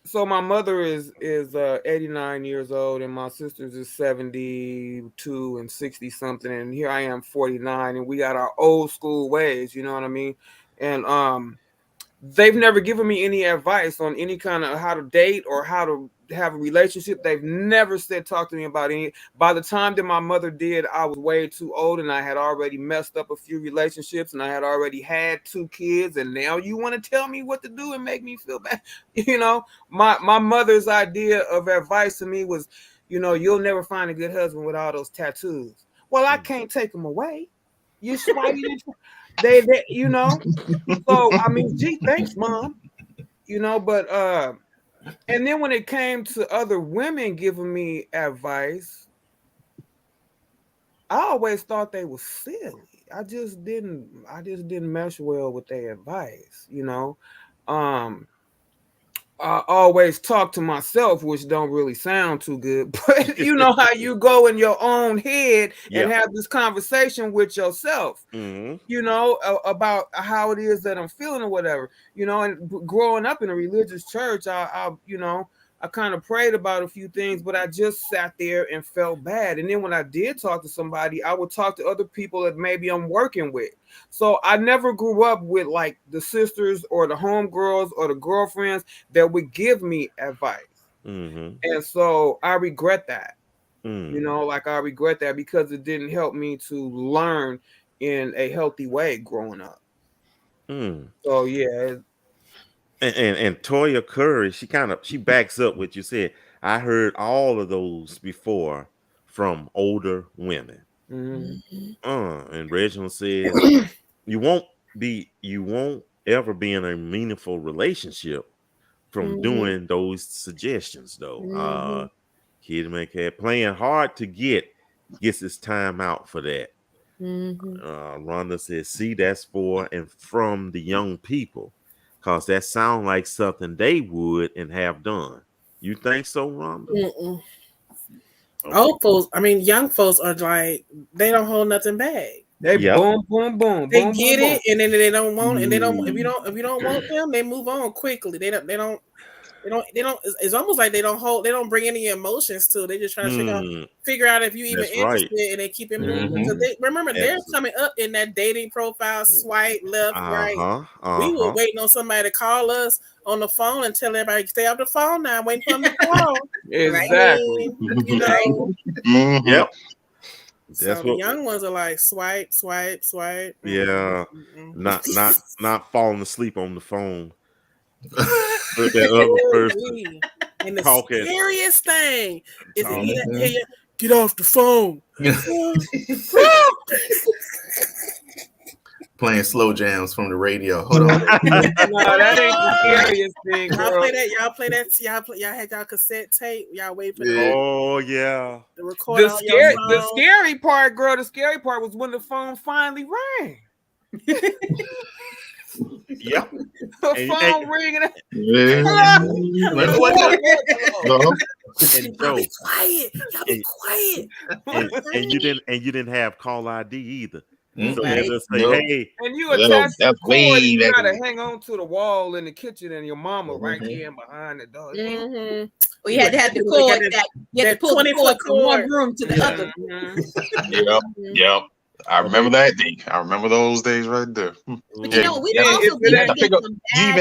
S3: so my mother is 89 years old and my sisters is 72 and 60 something, and here I am 49, and we got our old school ways, you know what I mean? And they've never given me any advice on any kind of how to date or how to have a relationship. They've never said talk to me about any. By the time that my mother did, I was way too old and I had already messed up a few relationships and I had already had 2 kids, and now you want to tell me what to do and make me feel bad. You know, my mother's idea of advice to me was, you know, you'll never find a good husband with all those tattoos. Well, I can't take them away. You they you know. So I mean, gee, thanks, Mom. You know, but and then when it came to other women giving me advice, I always thought they were silly. I just didn't mesh well with their advice, you know. I always talk to myself, which don't really sound too good, but you know how you go in your own head and have this conversation with yourself, you know, about how it is that I'm feeling or whatever, you know. And growing up in a religious church, I you know, I kind of prayed about a few things, but I just sat there and felt bad. And then when I did talk to somebody, I would talk to other people that maybe I'm working with. So I never grew up with like the sisters or the homegirls or the girlfriends that would give me advice. And so I regret that. You know, like I regret that because it didn't help me to learn in a healthy way growing up. So yeah.
S1: And Toya Curry, she backs up what you said. I heard all of those before from older women. And Reginald says you won't ever be in a meaningful relationship from doing those suggestions though. Kid McCad playing hard to gets his time out for that. Rhonda says, see, that's for and from the young people. Cause that sound like something they would and have done. You think so, Rhonda?
S4: Okay. Old folks, I mean, young folks are like, they don't hold nothing back.
S3: They boom, boom, boom.
S4: They
S3: boom,
S4: get
S3: boom,
S4: it, and then they don't want, and they don't. If you don't want them, they move on quickly. They don't. It's almost like they don't bring any emotions to it. They just try to figure out if you even interested, and they keep it moving. Because they remember they're coming up in that dating profile, swipe left, right. We were waiting on somebody to call us on the phone and tell everybody stay off the phone now, waiting for them to call.
S3: Exactly.
S4: You know.
S1: Yep.
S4: So the young ones are like swipe, swipe, swipe.
S1: Yeah. Not falling asleep on the phone. With that other person.
S4: And the scariest thing is to hear you get off the phone.
S2: Playing slow jams from the radio. Hold on.
S3: No, that ain't the scariest thing.
S4: Y'all play that. Y'all had y'all cassette tape. Y'all wait for the
S1: Oh yeah.
S4: The record.
S3: The scary part, girl. The scary part was when the phone finally rang.
S1: Yep.
S3: The phone ringing.
S4: Y'all be quiet. Y'all be quiet.
S1: And you didn't have call ID either. So they just say, hey,
S3: and you attach the cord, you
S6: way
S3: gotta hang on to the wall in the kitchen, and your mama right here behind the door.
S5: Well, you had to have the cord that you had to pull the cord from one room to the other.
S6: Yep. I remember that day. I remember those days right there.
S5: But you know, we also
S6: you even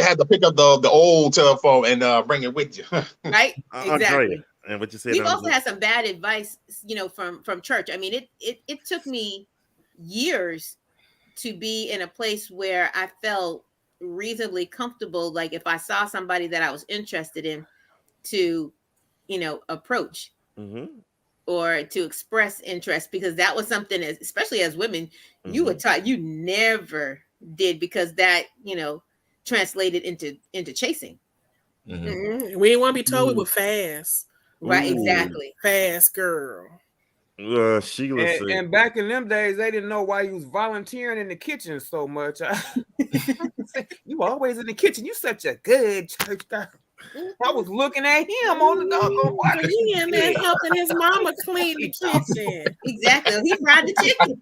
S6: had to pick up the old telephone and bring it with you.
S5: Right? Exactly.
S1: And what you said.
S5: We've also had some bad advice, from church. I mean, it took me years to be in a place where I felt reasonably comfortable. Like if I saw somebody that I was interested in, to, approach. Or to express interest, because that was something, especially as women, you were taught you never did, because that translated into chasing.
S4: We didn't want to be told we were fast,
S5: right? Exactly,
S4: fast girl.
S1: Sheila said,
S3: and back in them days, they didn't know why you was volunteering in the kitchen so much. You always in the kitchen. You such a good church girl. I was looking at him on the doggone water.
S4: He in there helping his mama clean the kitchen.
S5: Exactly. He fried the chicken.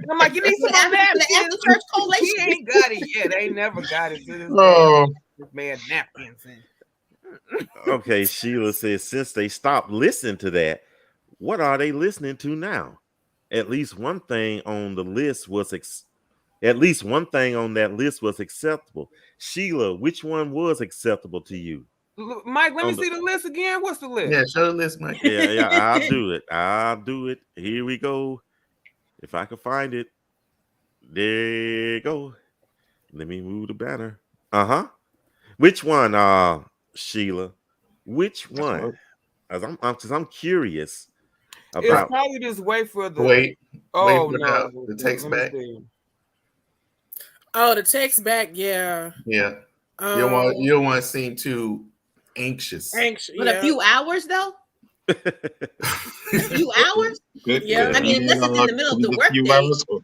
S3: I'm like, you need some of that.
S5: The church collation.
S3: He ain't got it yet. They never got it to this man napkins.
S1: Okay, Sheila says, since they stopped listening to that, what are they listening to now? At least one thing on the list was acceptable. Sheila, which one was acceptable to you?
S3: Mike, let me see the list again. What's the list?
S2: Yeah, show the list, Mike.
S1: Yeah, I'll do it. Here we go. If I can find it. There you go. Let me move the banner. Which one, Sheila? Which one? Because I'm curious about.
S3: It's probably just wait for the
S2: wait.
S3: Oh
S2: wait
S3: no,
S2: the text back.
S4: Oh, the text back, yeah.
S2: Yeah. You don't want to seem too anxious.
S5: But a few hours though. A few hours?
S4: Yeah.
S5: I mean, unless it's in the middle of the workday.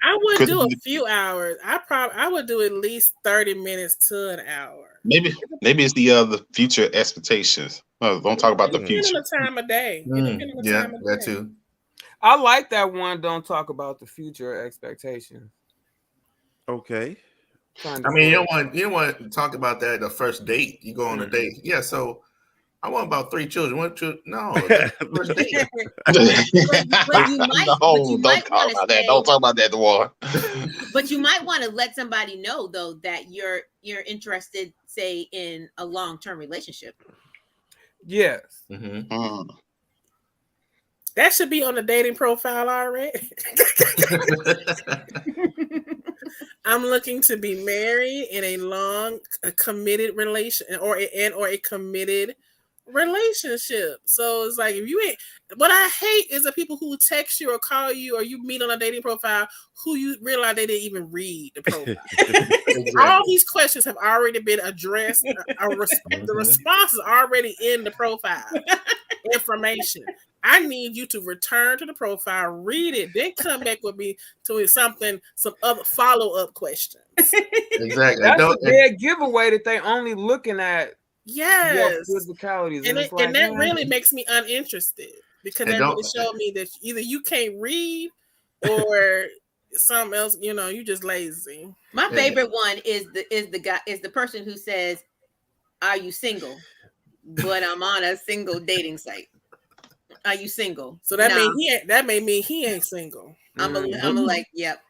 S4: I would do a few hours. I would do at least 30 minutes to an hour.
S6: Maybe it's the future expectations. No, don't talk about the future.
S4: Depending on the time of day.
S2: That too.
S3: I like that one. Don't talk about the future expectations.
S1: Okay.
S2: I mean, you don't want to talk about that at the first date. You go on a date. Yeah, so I want about 3 children. No, first date.
S5: But you might
S6: talk about that. Don't talk about that, Dwar.
S5: But you might want to let somebody know though that you're interested, say, in a long-term relationship.
S3: Yes.
S4: That should be on the dating profile already. I'm looking to be married in a committed relation or a committed relationship. So it's like, if you ain't, what I hate is the people who text you or call you or you meet on a dating profile who you realize they didn't even read the profile. All these questions have already been addressed. The response is already in the profile information. I need you to return to the profile, read it, then come back with me to some other follow-up questions.
S2: Exactly.
S3: That's a dead giveaway that they only looking at physicalities.
S4: And that really makes me uninterested, because that really showed me that either you can't read or something else, you just lazy.
S5: My favorite one is the person who says, "Are you single?" But I'm on a single dating site. Are you single?
S4: So that may mean he ain't single.
S5: I'm like, yep.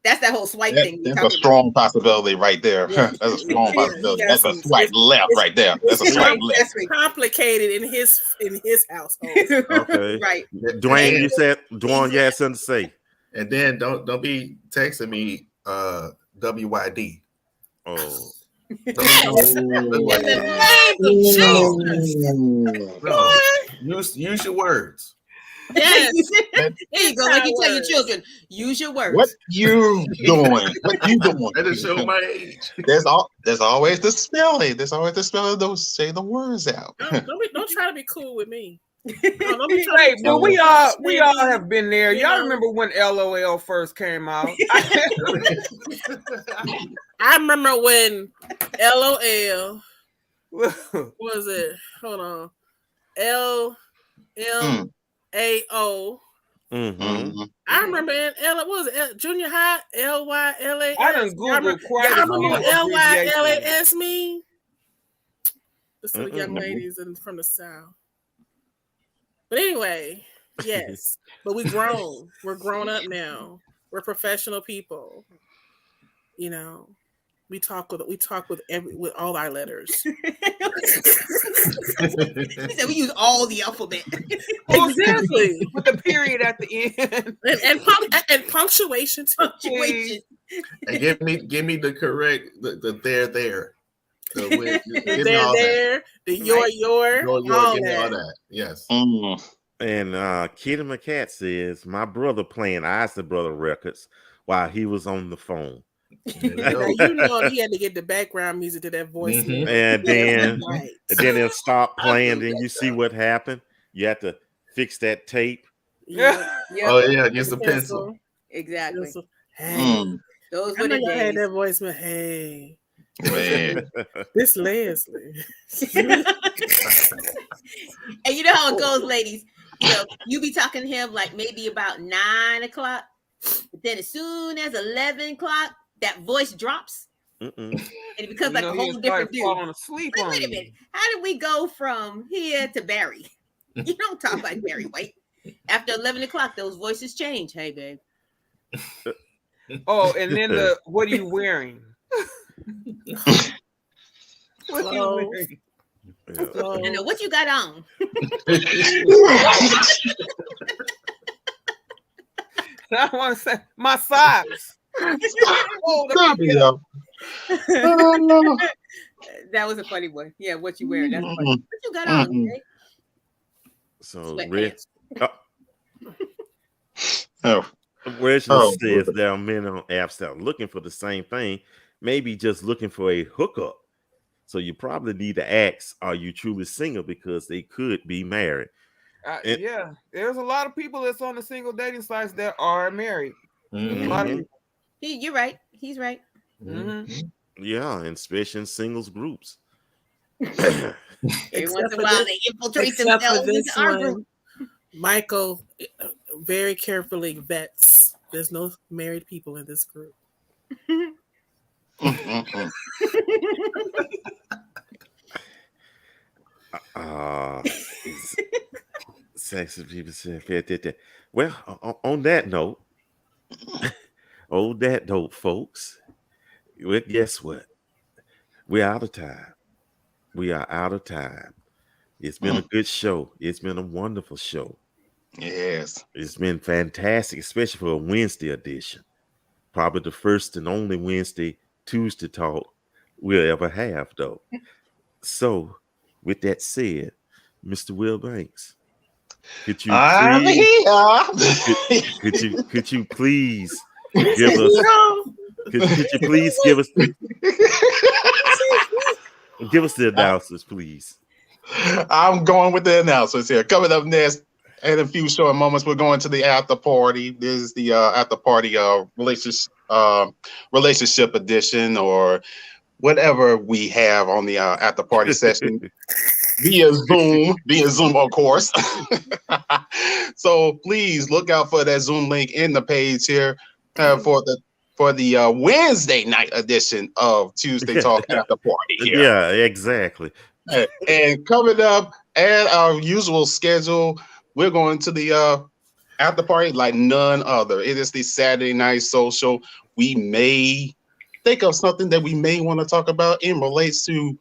S6: That's
S5: that whole swipe thing.
S6: That's a strong possibility right there. Yeah. That's a strong possibility. That's a swipe left right there. That's a swipe left.
S4: That's complicated in his household.
S1: Okay.
S5: Right.
S1: Dwayne, you had something to say.
S2: And then don't be texting me WYD.
S1: Oh.
S2: Use your words.
S4: Yes.
S5: There you go. Like you tell your children, use your words.
S6: What you doing? What you doing?
S2: That is show my age.
S6: There's always the spelling. There's always the spelling. Don't say the words out.
S4: Don't try to be cool with me.
S3: But we all have been there. Y'all remember when LOL first came out?
S4: I remember when LOL was it? Hold on. LMAO.
S1: Mm-hmm.
S4: I remember what was it? Junior high LYLAS.
S3: I done Googled quite a few.
S4: I remember LYLAS mean. The sort of young ladies from the South. But anyway, yes. But we grown. We're grown up now. We're professional people. We talk with all our letters.
S5: He said we use all the alphabet.
S4: Exactly.
S3: With the period at the end.
S4: And punctuation too.
S5: Punctuation.
S2: And give me the correct the there. So
S4: the your, all that.
S2: Yes.
S1: And Kitty McCat says, my brother playing Isley Brother records while he was on the phone.
S4: He had to get the background music to that voice.
S1: Mm-hmm. And then it'll stop playing. Then you see what happened. You have to fix that tape.
S4: Yeah.
S2: Oh yeah, use the pencil.
S5: Exactly.
S4: Hey,
S5: those were the days.
S4: Had that voicemail. Hey.
S6: Man.
S4: This Leslie.
S5: And you know how it goes, ladies. You be talking to him like maybe about 9 o'clock, but then as soon as 11 o'clock, that voice drops. And it becomes like a whole different dude. Wait a minute. How did we go from here to Barry? You don't talk like Barry White. After 11 o'clock, those voices change. Hey, babe.
S3: Oh, and then what are you wearing? What are you wearing?
S5: And what you got on?
S3: I want to say my socks.
S5: That was a funny one. Yeah, what you wearing? That's funny. What you got on? Okay?
S1: So Reginald says there are men on apps that are looking for the same thing, maybe just looking for a hookup. So you probably need to ask, are you truly single? Because they could be married.
S3: Yeah, there's a lot of people that's on the single dating sites that are married.
S1: Mm-hmm.
S5: You're right. He's right.
S1: Mm-hmm. Yeah, and especially in singles groups.
S5: Every once in a while, they infiltrate themselves into our group.
S4: Michael very carefully vets. There's no married people in this group.
S1: Sexy people say, well, on that note, folks, well, guess what? We're out of time. We are out of time. It's been a good show. It's been a wonderful show.
S6: Yes.
S1: It's been fantastic, especially for a Wednesday edition. probably the first and only Wednesday Tuesday talk we'll ever have, though. So, with that said, Mr. Will Banks, could you please give us? Could you please give us the announcements, please?
S6: I'm going with the announcements here. Coming up next, in a few short moments, we're going to the after party. This is the after party relationship edition, or whatever we have on the after party session via Zoom, of course. So please look out for that Zoom link in the page here for the Wednesday night edition of Tuesday Talk After Party here.
S1: Yeah, exactly.
S6: And coming up at our usual schedule, we're going to the after party like none other. It is the Saturday night social. We may think of something that we may want to talk about in relates to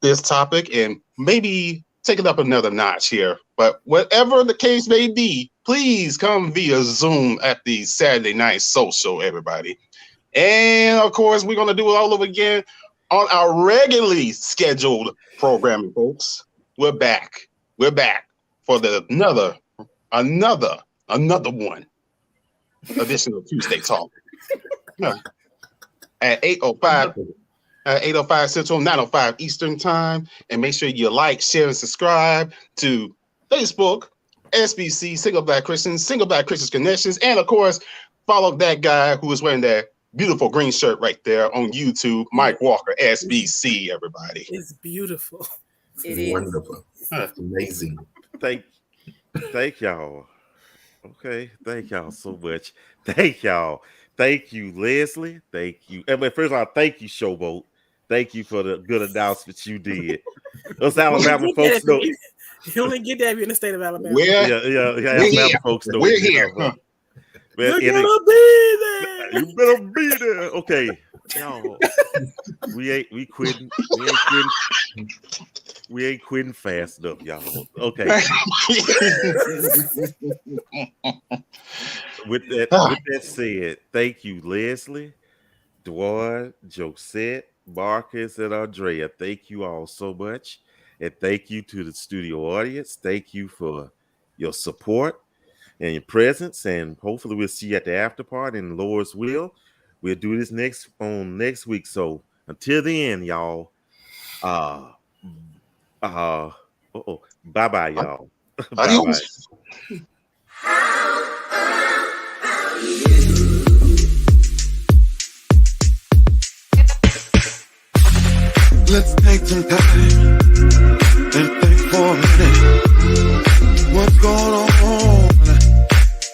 S6: this topic, and maybe take it up another notch here. But whatever the case may be, please come via Zoom at the Saturday night social, everybody. And of course, we're going to do it all over again on our regularly scheduled programming, folks. We're back for another one edition of Tuesday Talk. At 8:05 Central, 9:05 Eastern Time. And make sure you like, share, and subscribe to Facebook, SBC, Single Black Christians Connections. And of course, follow that guy who is wearing that beautiful green shirt right there on YouTube, Mike Walker, SBC, everybody.
S4: It's beautiful.
S5: It is
S2: wonderful. That's amazing.
S1: Thank y'all. Okay, thank y'all so much. Thank y'all. Thank you, Leslie. Thank you. And first of all, thank you, Showboat. Thank you for the good announcements you did. Those Alabama folks know.
S4: You only get that if you're in the state of Alabama.
S1: Yeah. Alabama folks know.
S6: We're here.
S4: You're gonna be there.
S1: You better be there. Okay, y'all. We ain't quitting. We ain't quitting fast enough, y'all. Okay. With that said, thank you, Leslie, Dwan, Josette, Marcus, and Andrea. Thank you all so much. And thank you to the studio audience. Thank you for your support and your presence. And hopefully we'll see you at the after party in Lord's will. We'll do this next week. So until then, y'all. Bye-bye, y'all. Bye-bye.
S7: Let's take some time and think for a minute. What's going on?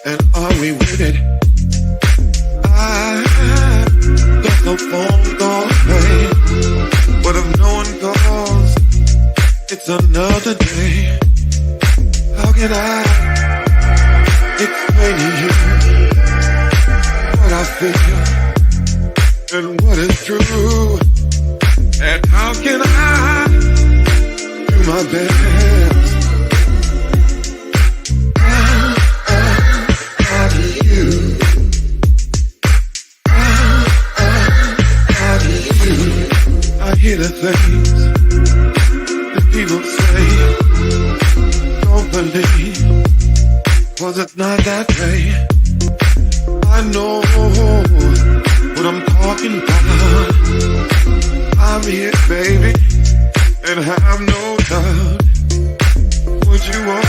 S7: And are we with it? I got no phone call away, but if no one calls, it's another day. How can I explain to you what I feel and what is true? And how can I do my best? How do you? How do you? I hear the things that people say. Don't believe, 'cause it's not that way. I know what I'm talking about. I'm here, baby, and have no doubt. Would you walk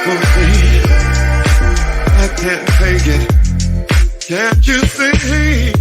S7: for me? I can't take it. Can't you see?